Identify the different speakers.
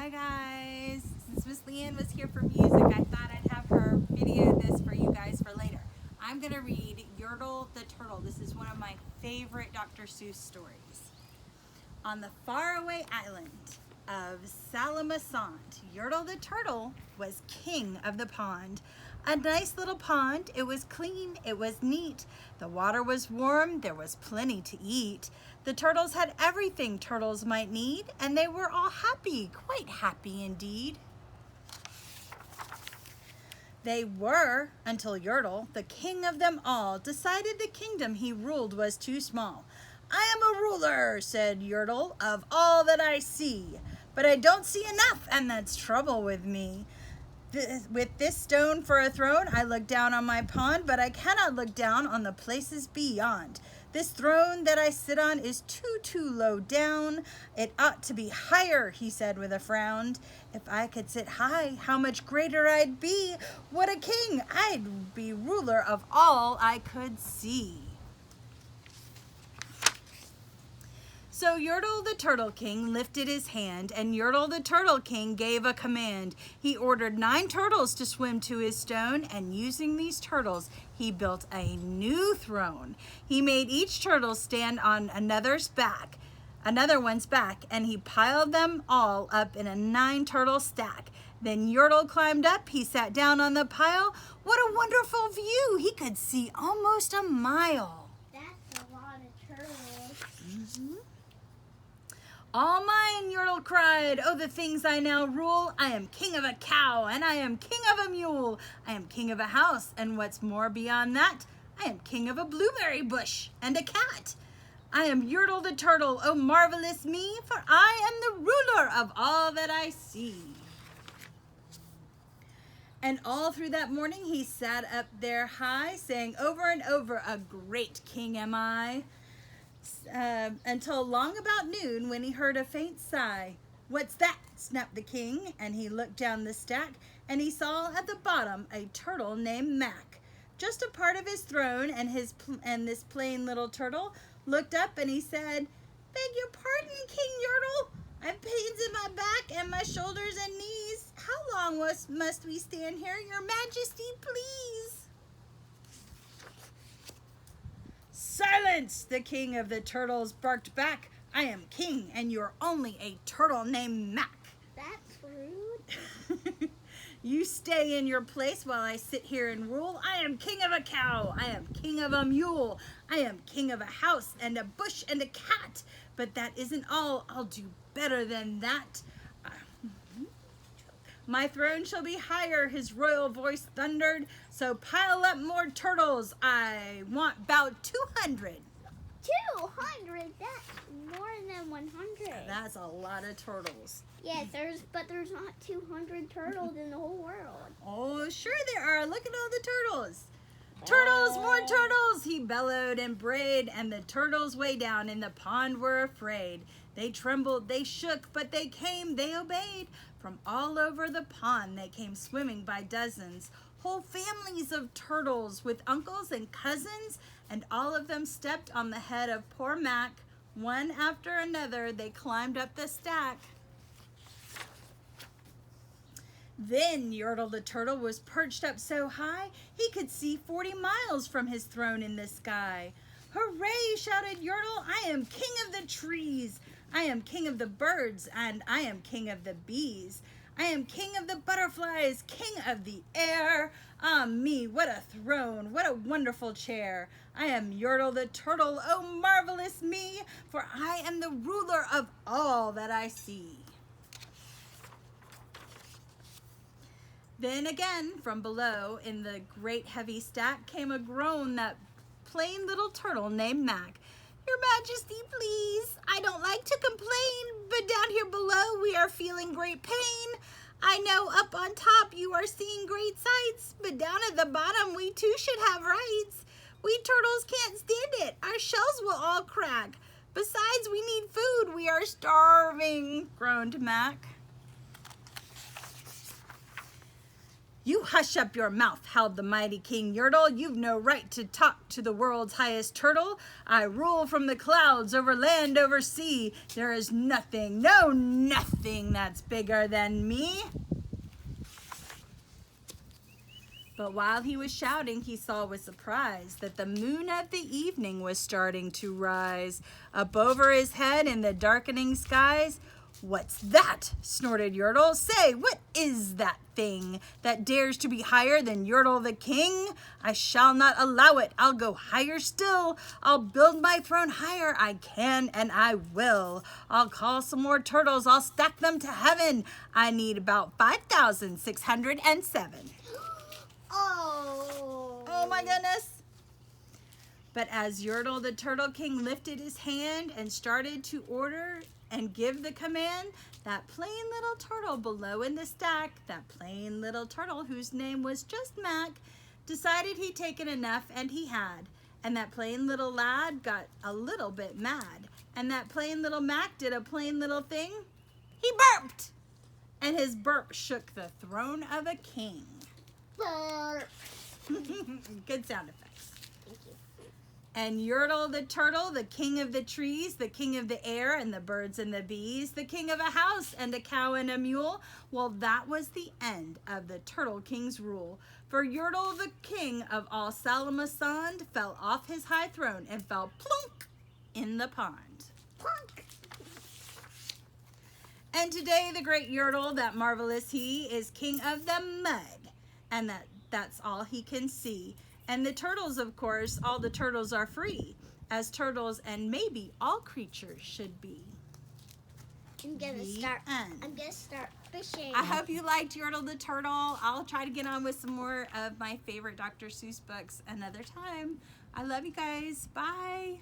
Speaker 1: Hi guys, since Miss Leanne was here for music, I thought I'd have her video this for you guys for later. I'm going to read Yertle the Turtle. This is one of my favorite Dr. Seuss stories. On the faraway island of Salamasant, Yertle the Turtle was king of the pond. A nice little pond. It was clean, it was neat. The water was warm, there was plenty to eat. The turtles had everything turtles might need, and they were all happy, quite happy indeed. They were, until Yertle, the king of them all, decided the kingdom he ruled was too small. I am a ruler, said Yertle, of all that I see, but I don't see enough, and that's trouble with me. With this stone for a throne, I look down on my pond, but I cannot look down on the places beyond. This throne that I sit on is too low down. It ought to be higher, he said with a frown. If I could sit high, how much greater I'd be. What a king! I'd be ruler of all I could see. So Yertle the Turtle King lifted his hand, and Yertle the Turtle King gave a command. He ordered 9 turtles to swim to his stone, and using these turtles, he built a new throne. He made each turtle stand on another one's back, and he piled them all up in a 9 turtle stack. Then Yertle climbed up, he sat down on the pile. What a wonderful view! He could see almost a mile.
Speaker 2: That's a lot of turtles.
Speaker 1: Mm-hmm. All mine, Yertle cried. Oh, the things I now rule. I am king of a cow, and I am king of a mule. I am king of a house, and what's more beyond that, I am king of a blueberry bush and a cat. I am Yertle the Turtle, oh marvelous me, for I am the ruler of all that I see. And all through that morning he sat up there high, saying over and over, a great king am I. Until long about noon, when he heard a faint sigh. What's that? Snapped the king, and he looked down the stack, and he saw at the bottom a turtle named Mac. Just a part of his throne, and this plain little turtle looked up and he said, beg your pardon, King Yertle. I've pains in my back and my shoulders and knees. How long must we stand here? Your Majesty, please. Silence! The king of the turtles barked back. I am king, and you're only a turtle named Mac.
Speaker 2: That's rude.
Speaker 1: You stay in your place while I sit here and rule. I am king of a cow. I am king of a mule. I am king of a house and a bush and a cat. But that isn't all. I'll do better than that. My throne shall be higher, his royal voice thundered. So pile up more turtles. I want about 200.
Speaker 2: 200? That's more than 100.
Speaker 1: That's a lot of turtles.
Speaker 2: Yes, but there's not 200 turtles in the whole world.
Speaker 1: Oh, sure there are. Look at all the turtles. Turtles, more turtles, he bellowed and brayed, and the turtles way down in the pond were afraid. They trembled, they shook, but they came, they obeyed. From all over the pond they came swimming by dozens. Whole families of turtles with uncles and cousins, and all of them stepped on the head of poor Mac. One after another they climbed up the stack. Then Yertle the Turtle was perched up so high he could see 40 miles from his throne in the sky. Hooray, shouted Yertle, I am king of the trees. I am king of the birds, and I am king of the bees. I am king of the butterflies, king of the air. Ah me, what a throne, what a wonderful chair. I am Yertle the Turtle, oh marvelous me, for I am the ruler of all that I see. Then again, from below, in the great heavy stack, came a groan that plain little turtle named Mac. Your Majesty, please. I don't like to complain, but down here below we are feeling great pain. I know up on top you are seeing great sights, but down at the bottom we too should have rights. We turtles can't stand it. Our shells will all crack. Besides, we need food. We are starving, groaned Mac. You hush up your mouth, howled the mighty King Yertle. You've no right to talk to the world's highest turtle. I rule from the clouds, over land, over sea. There is nothing, no nothing that's bigger than me. But while he was shouting, he saw with surprise that the moon of the evening was starting to rise up over his head in the darkening skies. What's that? Snorted Yertle. Say, what is that thing that dares to be higher than Yertle the king? I shall not allow it. I'll go higher still. I'll build my throne higher. I can and I will. I'll call some more turtles. I'll stack them to heaven. I need about 5,607. Oh my goodness. But as Yertle the Turtle King lifted his hand and started to order and give the command, that plain little turtle below in the stack, that plain little turtle whose name was just Mac, decided he'd taken enough, and he had. And that plain little lad got a little bit mad. And that plain little Mac did a plain little thing. He burped! And his burp shook the throne of a king.
Speaker 2: Burp.
Speaker 1: Good sound effects.
Speaker 2: Thank you.
Speaker 1: And Yertle the Turtle, the king of the trees, the king of the air and the birds and the bees, the king of a house and a cow and a mule. Well, that was the end of the Turtle King's rule. For Yertle, the king of all Salamasand, fell off his high throne and fell plunk in the pond.
Speaker 2: Plunk.
Speaker 1: And today the great Yertle, that marvelous he, is king of the mud. And that's all he can see. And the turtles, of course, all the turtles are free, as turtles and maybe all creatures should be.
Speaker 2: I'm gonna start fishing.
Speaker 1: I hope you liked Yertle the Turtle. I'll try to get on with some more of my favorite Dr. Seuss books another time. I love you guys. Bye.